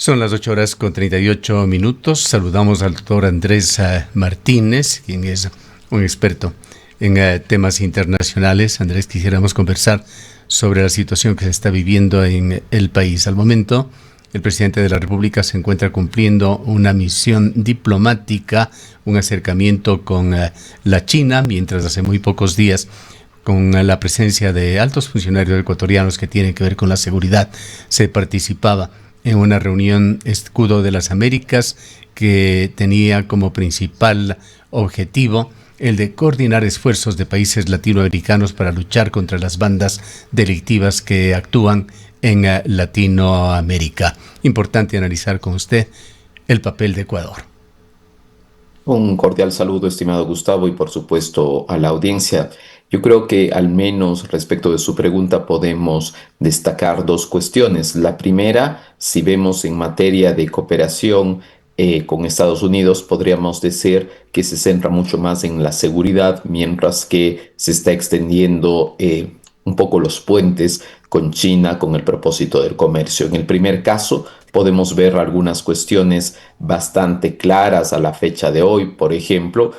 Son las 8 horas con 38 minutos. Saludamos al doctor Andrés Martínez, quien es un experto en temas internacionales. Andrés, quisiéramos conversar sobre la situación que se está viviendo en el país. Al momento, el presidente de la República se encuentra cumpliendo una misión diplomática, un acercamiento con la China, mientras hace muy pocos días, con la presencia de altos funcionarios ecuatorianos que tienen que ver con la seguridad, se participaba en una reunión Escudo de las Américas que tenía como principal objetivo el de coordinar esfuerzos de países latinoamericanos para luchar contra las bandas delictivas que actúan en Latinoamérica. Importante analizar con usted el papel de Ecuador. Un cordial saludo, estimado Gustavo, y por supuesto a la audiencia. Yo creo que al menos respecto de su pregunta podemos destacar dos cuestiones. La primera, si vemos en materia de cooperación con Estados Unidos, podríamos decir que se centra mucho más en la seguridad, mientras que se está extendiendo un poco los puentes con China con el propósito del comercio. En el primer caso, podemos ver algunas cuestiones bastante claras a la fecha de hoy. Por ejemplo,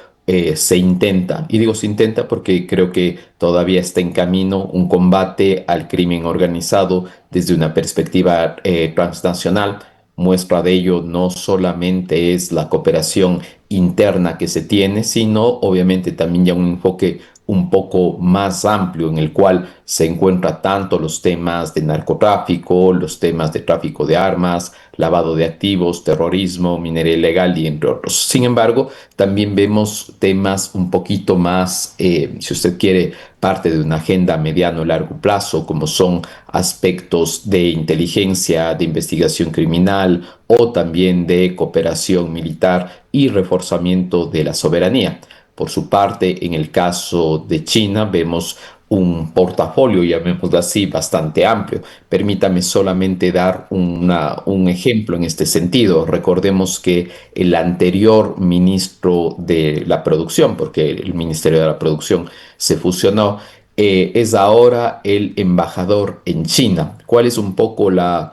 se intenta, y digo se intenta porque creo que todavía está en camino un combate al crimen organizado desde una perspectiva transnacional. Muestra de ello no solamente es la cooperación interna que se tiene, sino obviamente también ya un enfoque un poco más amplio en el cual se encuentra tanto los temas de narcotráfico, los temas de tráfico de armas, lavado de activos, terrorismo, minería ilegal y entre otros. Sin embargo, también vemos temas un poquito más, si usted quiere, parte de una agenda a mediano y largo plazo, como son aspectos de inteligencia, de investigación criminal o también de cooperación militar y reforzamiento de la soberanía. Por su parte, en el caso de China, vemos un portafolio, llamémoslo así, bastante amplio. Permítame solamente dar un ejemplo en este sentido. Recordemos que el anterior ministro de la producción, porque el Ministerio de la Producción se fusionó, es ahora el embajador en China. ¿Cuál es un poco la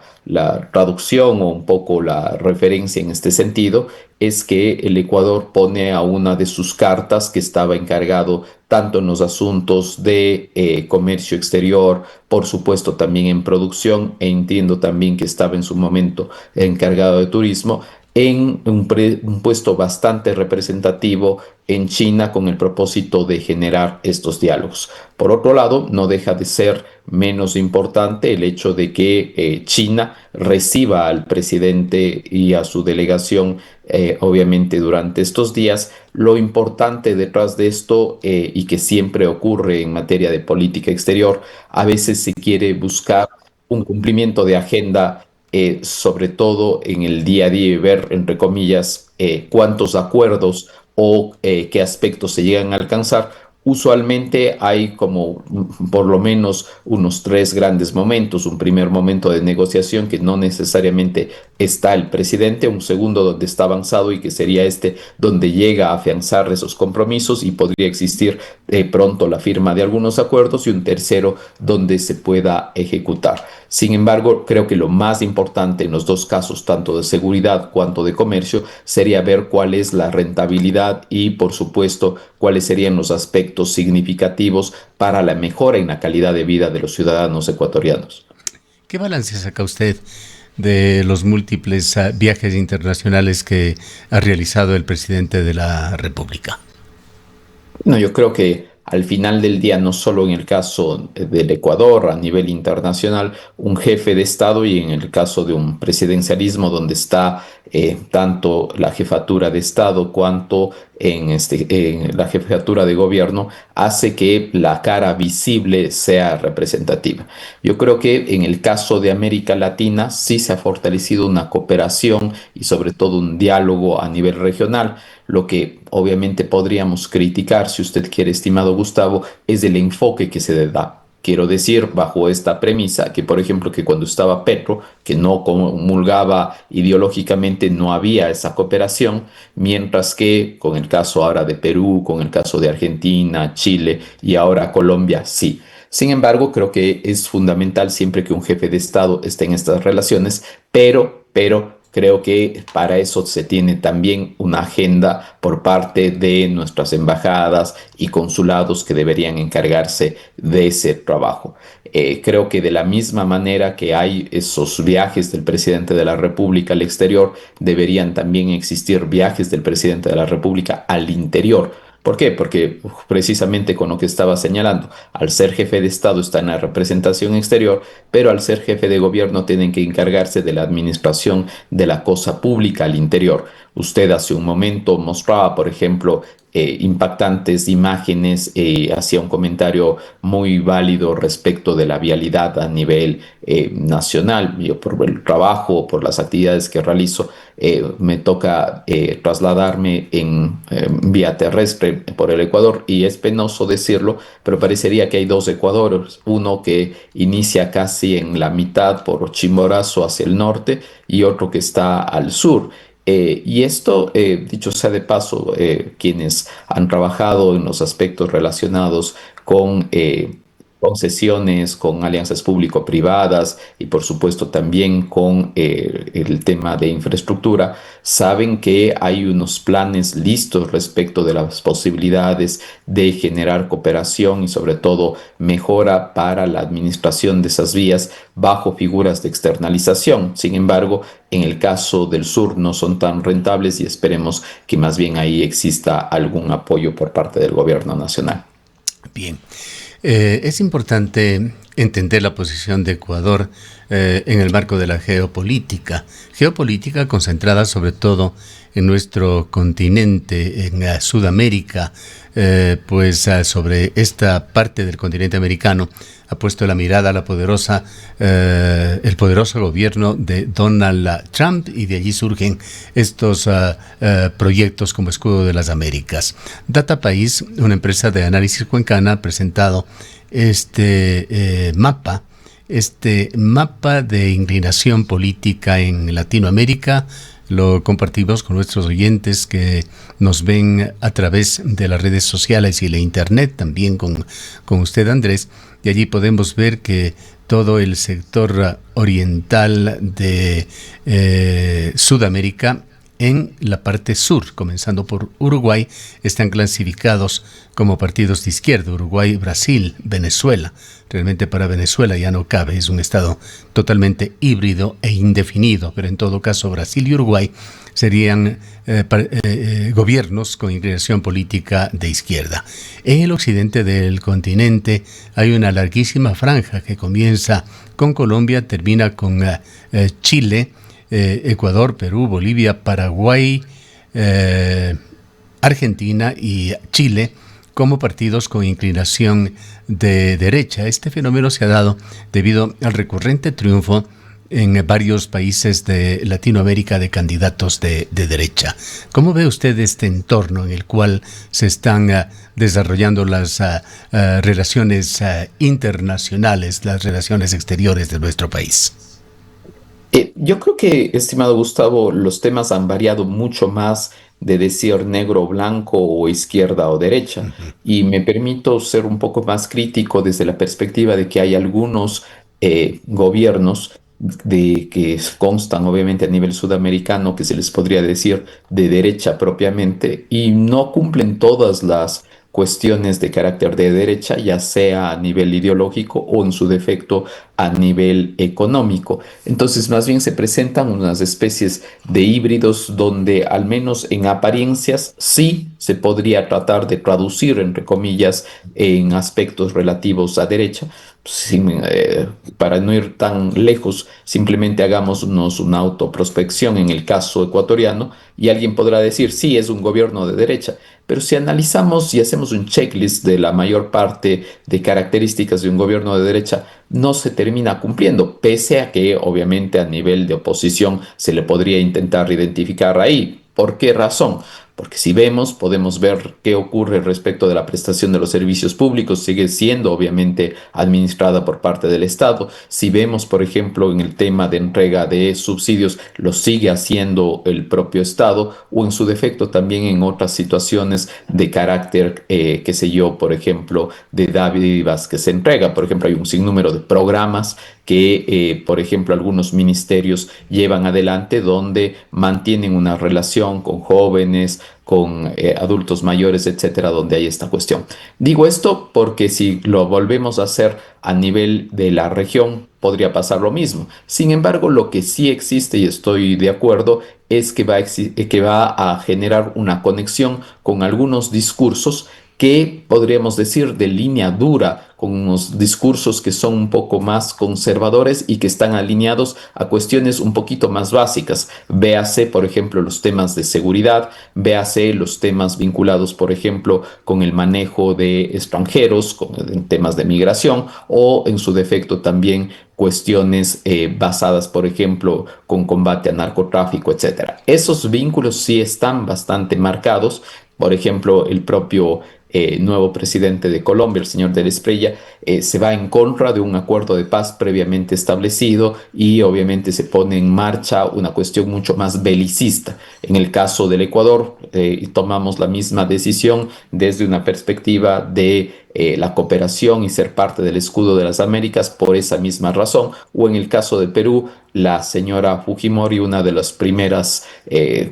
traducción o un poco la referencia en este sentido? Es que el Ecuador pone a una de sus cartas que estaba encargado tanto en los asuntos de comercio exterior, por supuesto también en producción, e entiendo también que estaba en su momento encargado de turismo, en un puesto bastante representativo en China con el propósito de generar estos diálogos. Por otro lado, no deja de ser menos importante el hecho de que China reciba al presidente y a su delegación, obviamente durante estos días. Lo importante detrás de esto, y que siempre ocurre en materia de política exterior, a veces se quiere buscar un cumplimiento de agenda, sobre todo en el día a día, y ver, entre comillas, cuántos acuerdos o qué aspectos se llegan a alcanzar. Usualmente hay como por lo menos unos tres grandes momentos. Un primer momento de negociación que no necesariamente está el presidente, un segundo donde está avanzado y que sería este donde llega a afianzar esos compromisos y podría existir pronto la firma de algunos acuerdos, y un tercero donde se pueda ejecutar. Sin embargo, creo que lo más importante en los dos casos, tanto de seguridad cuanto de comercio, sería ver cuál es la rentabilidad y, por supuesto, cuáles serían los aspectos significativos para la mejora en la calidad de vida de los ciudadanos ecuatorianos. ¿Qué balance saca usted de los múltiples viajes internacionales que ha realizado el presidente de la República? No, yo creo que al final del día, no solo en el caso del Ecuador, a nivel internacional, un jefe de Estado, y en el caso de un presidencialismo donde está tanto la jefatura de Estado cuanto en la jefatura de gobierno, hace que la cara visible sea representativa. Yo creo que en el caso de América Latina sí se ha fortalecido una cooperación y sobre todo un diálogo a nivel regional. Lo que obviamente podríamos criticar, si usted quiere, estimado Gustavo, es el enfoque que se le da. Quiero decir, bajo esta premisa, que por ejemplo, que cuando estaba Petro, que no comulgaba ideológicamente, no había esa cooperación, mientras que con el caso ahora de Perú, con el caso de Argentina, Chile y ahora Colombia, sí. Sin embargo, creo que es fundamental siempre que un jefe de Estado esté en estas relaciones, pero creo que para eso se tiene también una agenda por parte de nuestras embajadas y consulados que deberían encargarse de ese trabajo. Creo que de la misma manera que hay esos viajes del presidente de la República al exterior, deberían también existir viajes del presidente de la República al interior. ¿Por qué? Porque precisamente con lo que estaba señalando, al ser jefe de Estado está en la representación exterior, pero al ser jefe de gobierno tienen que encargarse de la administración de la cosa pública al interior. Usted hace un momento mostraba, por ejemplo, impactantes imágenes, hacía un comentario muy válido respecto de la vialidad a nivel nacional. Yo por el trabajo, por las actividades que realizo, me toca trasladarme en vía terrestre por el Ecuador y es penoso decirlo, pero parecería que hay dos Ecuadores, uno que inicia casi en la mitad por Chimborazo hacia el norte y otro que está al sur. Y esto, dicho sea de paso, quienes han trabajado en los aspectos relacionados con concesiones, con alianzas público-privadas y por supuesto también con el tema de infraestructura, saben que hay unos planes listos respecto de las posibilidades de generar cooperación y sobre todo mejora para la administración de esas vías bajo figuras de externalización. Sin embargo, en el caso del sur no son tan rentables y esperemos que más bien ahí exista algún apoyo por parte del gobierno nacional. Bien. Es importante entender la posición de Ecuador en el marco de la geopolítica concentrada sobre todo en nuestro continente, en Sudamérica, sobre esta parte del continente americano ha puesto la mirada el poderoso gobierno de Donald Trump y de allí surgen estos proyectos como Escudo de las Américas. DataPaís, una empresa de análisis cuencana, ha presentado este mapa de inclinación política en Latinoamérica. Lo compartimos con nuestros oyentes que nos ven a través de las redes sociales y la internet, también con usted, Andrés, y allí podemos ver que todo el sector oriental de Sudamérica, en la parte sur, comenzando por Uruguay, están clasificados como partidos de izquierda. Uruguay, Brasil, Venezuela. Realmente para Venezuela ya no cabe, es un estado totalmente híbrido e indefinido, pero en todo caso Brasil y Uruguay serían gobiernos con inclinación política de izquierda. En el occidente del continente hay una larguísima franja que comienza con Colombia, termina con Chile, Ecuador, Perú, Bolivia, Paraguay, Argentina y Chile como partidos con inclinación de derecha. Este fenómeno se ha dado debido al recurrente triunfo en varios países de Latinoamérica de candidatos de derecha. ¿Cómo ve usted este entorno en el cual se están desarrollando las relaciones internacionales, las relaciones exteriores de nuestro país? Yo creo que, estimado Gustavo, los temas han variado mucho más de decir negro o blanco o izquierda o derecha. Uh-huh. Y me permito ser un poco más crítico desde la perspectiva de que hay algunos gobiernos que constan obviamente a nivel sudamericano, que se les podría decir de derecha propiamente, y no cumplen todas las cuestiones de carácter de derecha, ya sea a nivel ideológico o en su defecto a nivel económico. Entonces, más bien se presentan unas especies de híbridos donde, al menos en apariencias, sí se podría tratar de traducir, entre comillas, en aspectos relativos a derecha. Para no ir tan lejos, simplemente hagámonos una autoprospección en el caso ecuatoriano y alguien podrá decir, sí, es un gobierno de derecha. Pero si analizamos y hacemos un checklist de la mayor parte de características de un gobierno de derecha, no se termina cumpliendo, pese a que obviamente a nivel de oposición se le podría intentar identificar ahí. ¿Por qué razón? Porque si vemos, podemos ver qué ocurre respecto de la prestación de los servicios públicos, sigue siendo obviamente administrada por parte del Estado. Si vemos, por ejemplo, en el tema de entrega de subsidios, lo sigue haciendo el propio Estado o en su defecto también en otras situaciones de carácter, qué sé yo, por ejemplo, de dádivas que se entrega. Por ejemplo, hay un sinnúmero de programas que, por ejemplo, algunos ministerios llevan adelante donde mantienen una relación con jóvenes, con adultos mayores, etcétera, donde hay esta cuestión. Digo esto porque si lo volvemos a hacer a nivel de la región, podría pasar lo mismo. Sin embargo, lo que sí existe, y estoy de acuerdo, es que que va a generar una conexión con algunos discursos que podríamos decir de línea dura, con unos discursos que son un poco más conservadores y que están alineados a cuestiones un poquito más básicas. Véase, por ejemplo, los temas de seguridad, véase los temas vinculados, por ejemplo, con el manejo de extranjeros, en temas de migración o en su defecto también cuestiones basadas, por ejemplo, con combate a narcotráfico, etcétera. Esos vínculos sí están bastante marcados. Por ejemplo, el propio nuevo presidente de Colombia, el señor Del Espriella, se va en contra de un acuerdo de paz previamente establecido y obviamente se pone en marcha una cuestión mucho más belicista. En el caso del Ecuador, tomamos la misma decisión desde una perspectiva de la cooperación y ser parte del escudo de las Américas por esa misma razón. O en el caso de Perú, la señora Fujimori, una de las primeras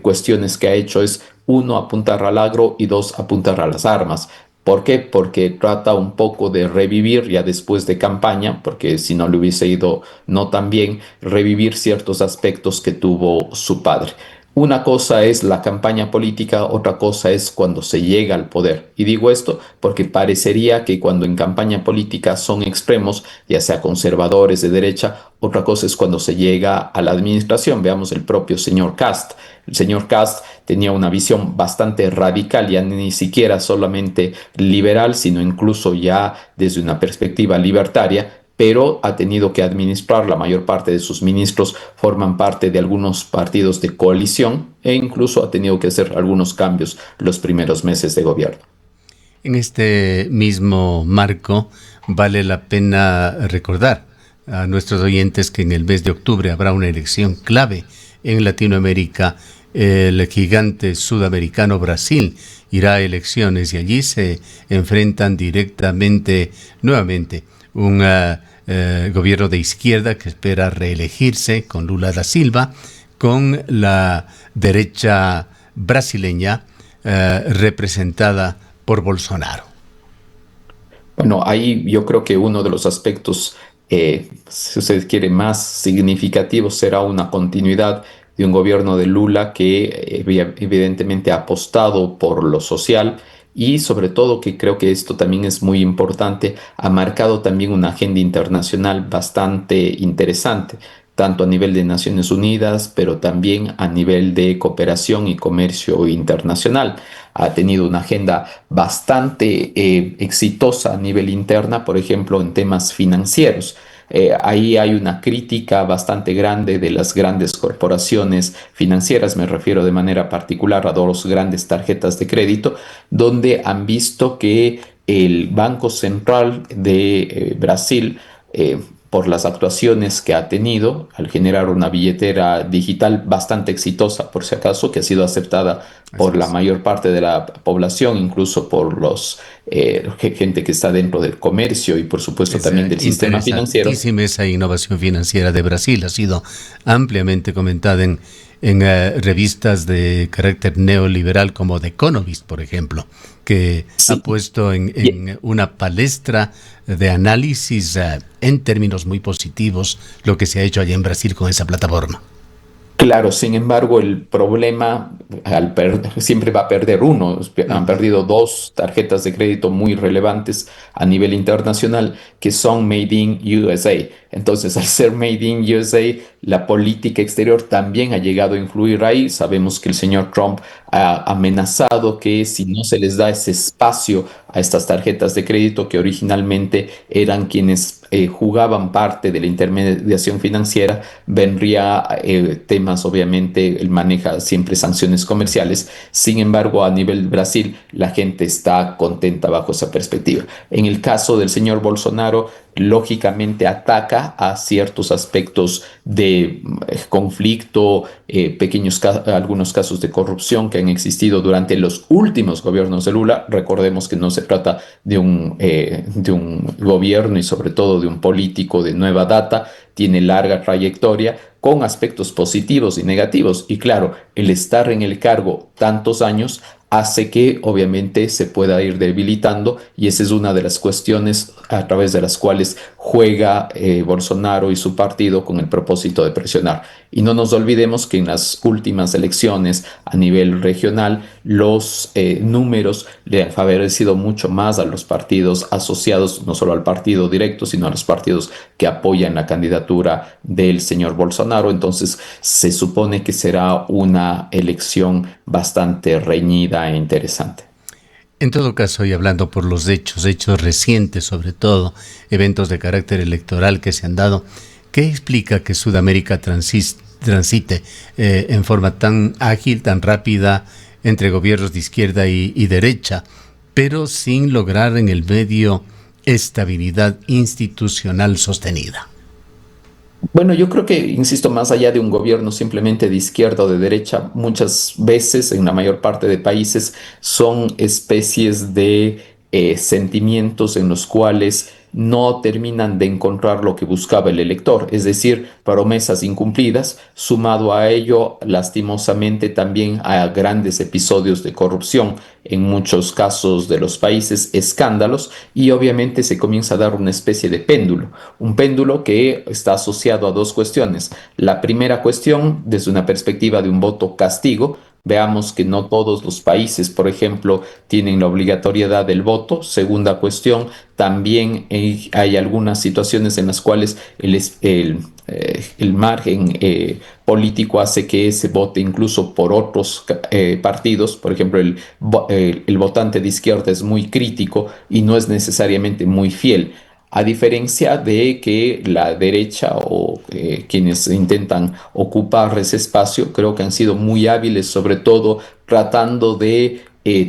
cuestiones que ha hecho es, uno, apuntar al agro y dos, apuntar a las armas. ¿Por qué? Porque trata un poco de revivir ya después de campaña, porque si no le hubiese ido no tan bien, revivir ciertos aspectos que tuvo su padre. Una cosa es la campaña política, otra cosa es cuando se llega al poder. Y digo esto porque parecería que cuando en campaña política son extremos, ya sea conservadores de derecha, otra cosa es cuando se llega a la administración. Veamos el propio señor Cast. El señor Cast tenía una visión bastante radical, ya ni siquiera solamente liberal, sino incluso ya desde una perspectiva libertaria, pero ha tenido que administrar, la mayor parte de sus ministros forman parte de algunos partidos de coalición e incluso ha tenido que hacer algunos cambios los primeros meses de gobierno. En este mismo marco, vale la pena recordar a nuestros oyentes que en el mes de octubre habrá una elección clave en Latinoamérica. El gigante sudamericano Brasil irá a elecciones y allí se enfrentan directamente, nuevamente, un gobierno de izquierda que espera reelegirse con Lula da Silva, con la derecha brasileña representada por Bolsonaro. Bueno, ahí yo creo que uno de los aspectos, si usted quiere, más significativos será una continuidad de un gobierno de Lula que evidentemente ha apostado por lo social y sobre todo que creo que esto también es muy importante, ha marcado también una agenda internacional bastante interesante, tanto a nivel de Naciones Unidas, pero también a nivel de cooperación y comercio internacional. Ha tenido una agenda bastante exitosa a nivel interna, por ejemplo, en temas financieros. Ahí hay una crítica bastante grande de las grandes corporaciones financieras, me refiero de manera particular a dos grandes tarjetas de crédito, donde han visto que el Banco Central de Brasil, por las actuaciones que ha tenido al generar una billetera digital bastante exitosa, por si acaso, que ha sido aceptada Así por la es. mayor parte de la población, incluso por los gente que está dentro del comercio y por supuesto Es también del sistema financiero. interesantísima esa innovación financiera de Brasil. Ha sido ampliamente comentada en revistas de carácter neoliberal como The Economist, por ejemplo, que ha Sí, puesto en una palestra de análisis en términos muy positivos lo que se ha hecho allá en Brasil con esa plataforma. claro, sin embargo, el problema siempre va a perder uno. Han Ujú. perdido dos tarjetas de crédito muy relevantes a nivel internacional que son Made in USA. Entonces, al ser Made in USA, la política exterior también ha llegado a influir ahí. Sabemos que el señor Trump ha amenazado que si no se les da ese espacio a estas tarjetas de crédito que originalmente eran quienes jugaban parte de la intermediación financiera, vendría temas, obviamente, él maneja siempre sanciones comerciales. Sin embargo, a nivel Brasil, la gente está contenta bajo esa perspectiva. En el caso del señor Bolsonaro, lógicamente ataca a ciertos aspectos de conflicto, algunos casos de corrupción que han existido durante los últimos gobiernos de Lula. Recordemos que no se trata de un gobierno y sobre todo de un político de nueva data, tiene larga trayectoria con aspectos positivos y negativos. Y claro, el estar en el cargo tantos años hace que obviamente se pueda ir debilitando, y esa es una de las cuestiones a través de las cuales juega Bolsonaro y su partido con el propósito de presionar. Y no nos olvidemos que en las últimas elecciones a nivel regional los números le han favorecido mucho más a los partidos asociados, no solo al partido directo, sino a los partidos que apoyan la candidatura del señor Bolsonaro. Entonces se supone que será una elección bastante reñida e interesante. En todo caso, y hablando por los hechos recientes, sobre todo, eventos de carácter electoral que se han dado, ¿qué explica que Sudamérica transite en forma tan ágil, tan rápida, entre gobiernos de izquierda y derecha, pero sin lograr en el medio estabilidad institucional sostenida? Bueno, yo creo que, insisto, más allá de un gobierno simplemente de izquierda o de derecha, muchas veces, en la mayor parte de países, son especies de sentimientos en los cuales no terminan de encontrar lo que buscaba el elector, es decir, promesas incumplidas, sumado a ello, lastimosamente, también a grandes episodios de corrupción, en muchos casos de los países, escándalos, y obviamente se comienza a dar una especie de péndulo, un péndulo que está asociado a dos cuestiones. La primera cuestión, desde una perspectiva de un voto castigo, veamos que no todos los países, por ejemplo, tienen la obligatoriedad del voto. Segunda cuestión, también hay algunas situaciones en las cuales el margen político hace que se vote incluso por otros partidos. Por ejemplo, el votante de izquierda es muy crítico y no es necesariamente muy fiel. A diferencia de que la derecha o quienes intentan ocupar ese espacio, creo que han sido muy hábiles, sobre todo tratando de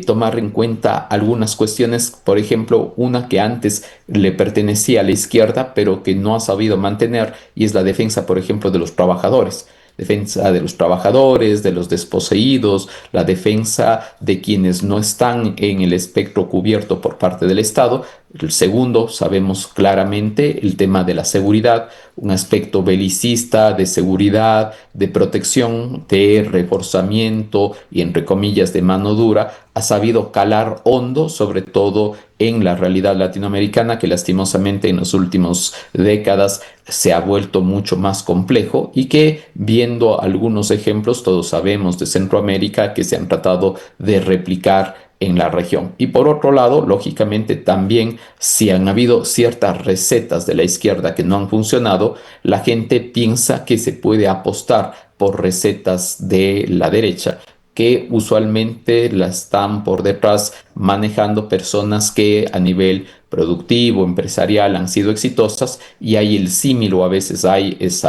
tomar en cuenta algunas cuestiones, por ejemplo, una que antes le pertenecía a la izquierda, pero que no ha sabido mantener, y es la defensa, por ejemplo, de los trabajadores. Defensa de los trabajadores, de los desposeídos, la defensa de quienes no están en el espectro cubierto por parte del Estado. El segundo, sabemos claramente, el tema de la seguridad, un aspecto belicista de seguridad, de protección, de reforzamiento y, entre comillas, de mano dura, ha sabido calar hondo, sobre todo en la realidad latinoamericana, que lastimosamente en las últimas décadas se ha vuelto mucho más complejo, y que, viendo algunos ejemplos, todos sabemos de Centroamérica, que se han tratado de replicar en la región. Y por otro lado, lógicamente también, si han habido ciertas recetas de la izquierda que no han funcionado, la gente piensa que se puede apostar por recetas de la derecha, que usualmente la están por detrás manejando personas que a nivel productivo, empresarial, han sido exitosas, y hay el símil, o a veces hay ese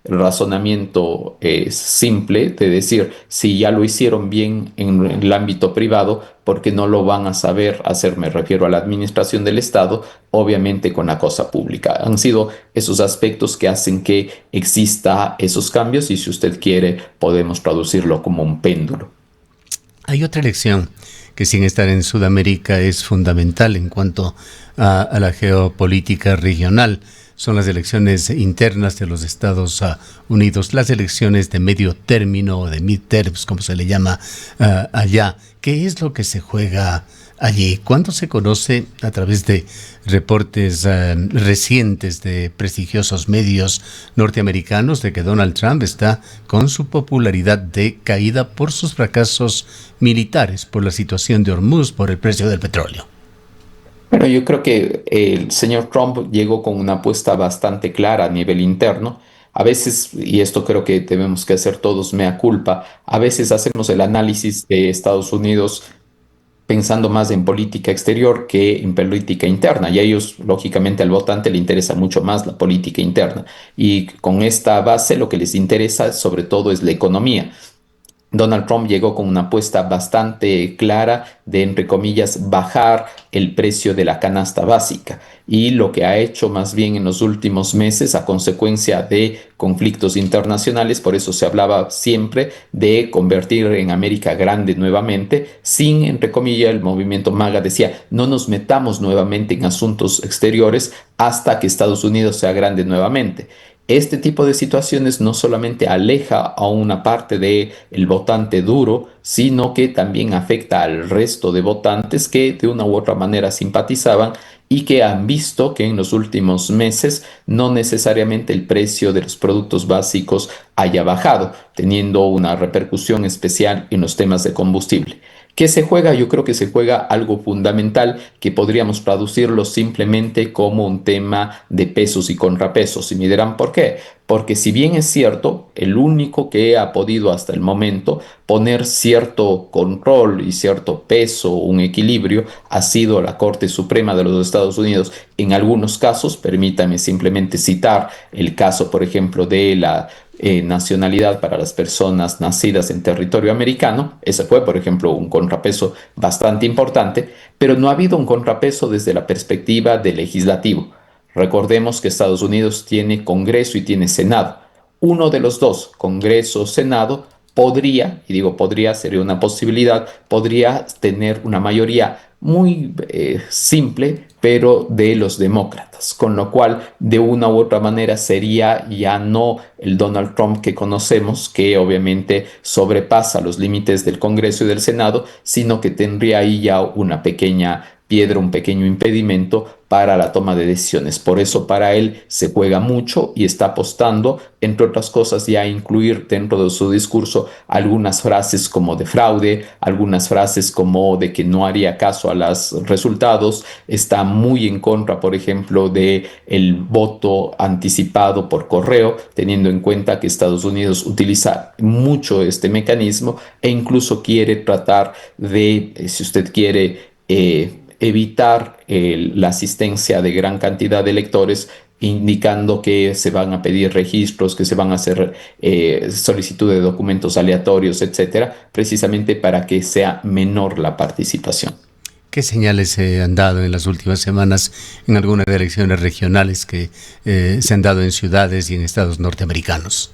razonamiento simple de decir, si ya lo hicieron bien en el ámbito privado, ¿por qué no lo van a saber hacer? Me refiero a la administración del Estado, obviamente con la cosa pública. Han sido esos aspectos que hacen que exista esos cambios, y si usted quiere podemos traducirlo como un péndulo. Hay otra elección que, sin estar en Sudamérica, es fundamental en cuanto a la geopolítica regional. Son las elecciones internas de los Estados Unidos, las elecciones de medio término o de midterms, como se le llama allá. ¿Qué es lo que se juega allí? ¿Cuándo se conoce, a través de reportes recientes de prestigiosos medios norteamericanos, de que Donald Trump está con su popularidad decaída por sus fracasos militares, por la situación de Hormuz, por el precio del petróleo? Bueno, yo creo que el señor Trump llegó con una apuesta bastante clara a nivel interno. A veces, y esto creo que tenemos que hacer todos mea culpa, a veces hacemos el análisis de Estados Unidos pensando más en política exterior que en política interna. Y a ellos, lógicamente, al votante le interesa mucho más la política interna. Y con esta base lo que les interesa sobre todo es la economía. Donald Trump llegó con una apuesta bastante clara de, entre comillas, bajar el precio de la canasta básica. Y lo que ha hecho más bien en los últimos meses, a consecuencia de conflictos internacionales, por eso se hablaba siempre de convertir en América grande nuevamente, sin, entre comillas, el movimiento MAGA decía, no nos metamos nuevamente en asuntos exteriores hasta que Estados Unidos sea grande nuevamente. Este tipo de situaciones no solamente aleja a una parte del votante duro, sino que también afecta al resto de votantes que de una u otra manera simpatizaban y que han visto que en los últimos meses no necesariamente el precio de los productos básicos haya bajado, teniendo una repercusión especial en los temas de combustible. ¿Qué se juega? Yo creo que se juega algo fundamental que podríamos traducirlo simplemente como un tema de pesos y contrapesos. Y me dirán, ¿por qué? Porque si bien es cierto, el único que ha podido hasta el momento poner cierto control y cierto peso, un equilibrio, ha sido la Corte Suprema de los Estados Unidos. En algunos casos, permítame simplemente citar el caso, por ejemplo, de la nacionalidad para las personas nacidas en territorio americano. Ese fue, por ejemplo, un contrapeso bastante importante, pero no ha habido un contrapeso desde la perspectiva del legislativo. Recordemos que Estados Unidos tiene Congreso y tiene Senado. Uno de los dos, Congreso o Senado, podría, y digo podría, sería una posibilidad, podría tener una mayoría muy simple, pero de los demócratas, con lo cual de una u otra manera sería ya no el Donald Trump que conocemos, que obviamente sobrepasa los límites del Congreso y del Senado, sino que tendría ahí ya una pequeña piedra, un pequeño impedimento para la toma de decisiones. Por eso para él se juega mucho y está apostando, entre otras cosas, ya a incluir dentro de su discurso algunas frases como de fraude, algunas frases como de que no haría caso a los resultados. Está muy en contra, por ejemplo, de el voto anticipado por correo, teniendo en cuenta que Estados Unidos utiliza mucho este mecanismo e incluso quiere tratar de, si usted quiere, evitar la asistencia de gran cantidad de electores, indicando que se van a pedir registros, que se van a hacer solicitud de documentos aleatorios, etcétera, precisamente para que sea menor la participación. ¿Qué señales se han dado en las últimas semanas en algunas elecciones regionales que se han dado en ciudades y en estados norteamericanos?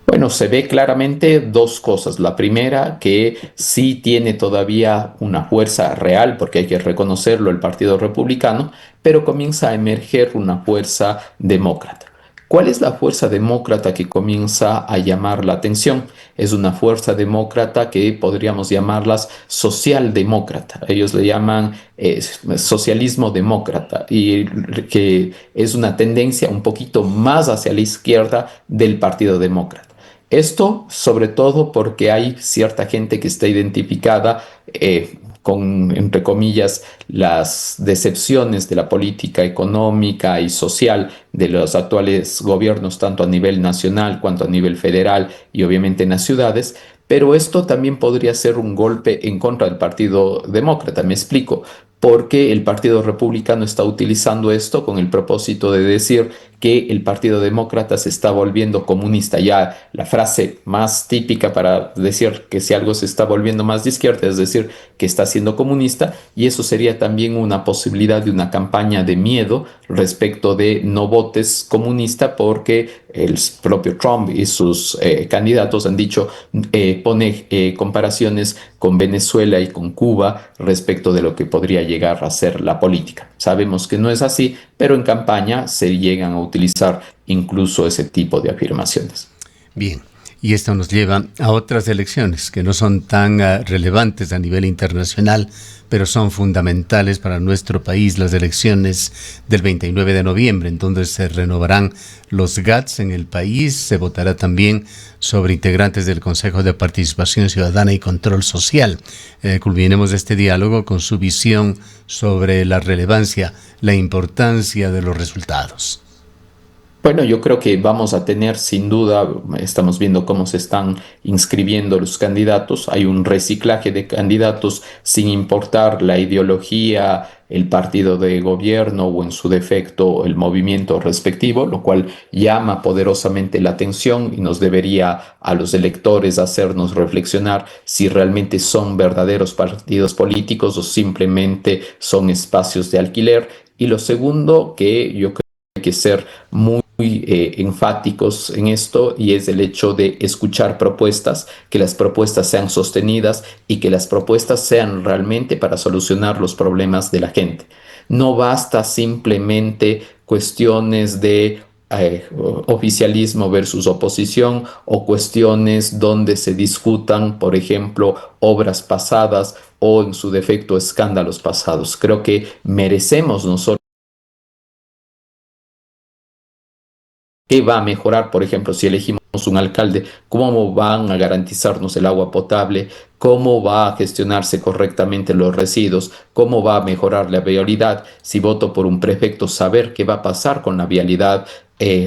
Bueno, se ve claramente dos cosas. La primera, que sí tiene todavía una fuerza real, porque hay que reconocerlo, el Partido Republicano, pero comienza a emerger una fuerza demócrata. ¿Cuál es la fuerza demócrata que comienza a llamar la atención? Es una fuerza demócrata que podríamos llamarlas socialdemócrata. Ellos le llaman socialismo demócrata y que es una tendencia un poquito más hacia la izquierda del Partido Demócrata. Esto sobre todo porque hay cierta gente que está identificada con, entre comillas, las decepciones de la política económica y social de los actuales gobiernos, tanto a nivel nacional cuanto a nivel federal y obviamente en las ciudades. Pero esto también podría ser un golpe en contra del Partido Demócrata. Me explico. Porque el Partido Republicano está utilizando esto con el propósito de decir que el Partido Demócrata se está volviendo comunista. Ya la frase más típica para decir que si algo se está volviendo más de izquierda es decir que está siendo comunista, y eso sería también una posibilidad de una campaña de miedo respecto de no votes comunista, porque el propio Trump y sus candidatos han dicho, pone comparaciones con Venezuela y con Cuba respecto de lo que podría llegar a ser la política. Sabemos que no es así, pero en campaña se llegan a utilizar incluso ese tipo de afirmaciones. Bien, y esto nos lleva a otras elecciones que no son tan relevantes a nivel internacional, pero son fundamentales para nuestro país, las elecciones del 29 de noviembre, en donde se renovarán los GATS en el país, se votará también sobre integrantes del Consejo de Participación Ciudadana y Control Social. Culminemos este diálogo con su visión sobre la relevancia, la importancia de los resultados. Bueno, yo creo que vamos a tener sin duda, estamos viendo cómo se están inscribiendo los candidatos, hay un reciclaje de candidatos sin importar la ideología el partido de gobierno o en su defecto el movimiento respectivo, lo cual llama poderosamente la atención y nos debería a los electores hacernos reflexionar si realmente son verdaderos partidos políticos o simplemente son espacios de alquiler. Y lo segundo, que yo creo que hay que ser muy enfáticos en esto, y es el hecho de escuchar propuestas, que las propuestas sean sostenidas y que las propuestas sean realmente para solucionar los problemas de la gente. No basta simplemente cuestiones de oficialismo versus oposición o cuestiones donde se discutan, por ejemplo, obras pasadas o en su defecto escándalos pasados. Creo que merecemos nosotros. ¿Qué va a mejorar, por ejemplo, si elegimos un alcalde? ¿Cómo van a garantizarnos el agua potable? ¿Cómo va a gestionarse correctamente los residuos? ¿Cómo va a mejorar la vialidad? Si voto por un prefecto, saber qué va a pasar con la vialidad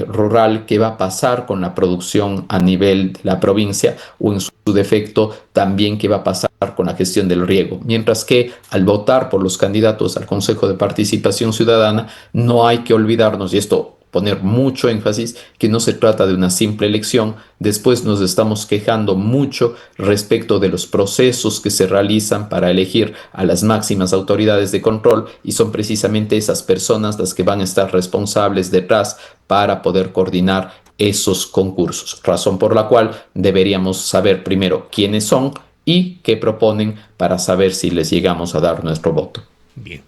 rural, qué va a pasar con la producción a nivel de la provincia, o en su defecto también qué va a pasar con la gestión del riego. Mientras que al votar por los candidatos al Consejo de Participación Ciudadana, no hay que olvidarnos, y esto poner mucho énfasis, que no se trata de una simple elección. Después nos estamos quejando mucho respecto de los procesos que se realizan para elegir a las máximas autoridades de control, y son precisamente esas personas las que van a estar responsables detrás para poder coordinar esos concursos. Razón por la cual deberíamos saber primero quiénes son y qué proponen para saber si les llegamos a dar nuestro voto. Bien.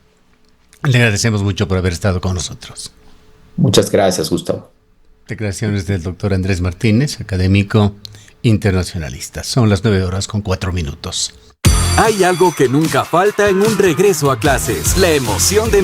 Le agradecemos mucho por haber estado con nosotros. Muchas gracias, Gustavo. Declaraciones del doctor Andrés Martínez, académico internacionalista. Son las 9:04. Hay algo que nunca falta en un regreso a clases: la emoción de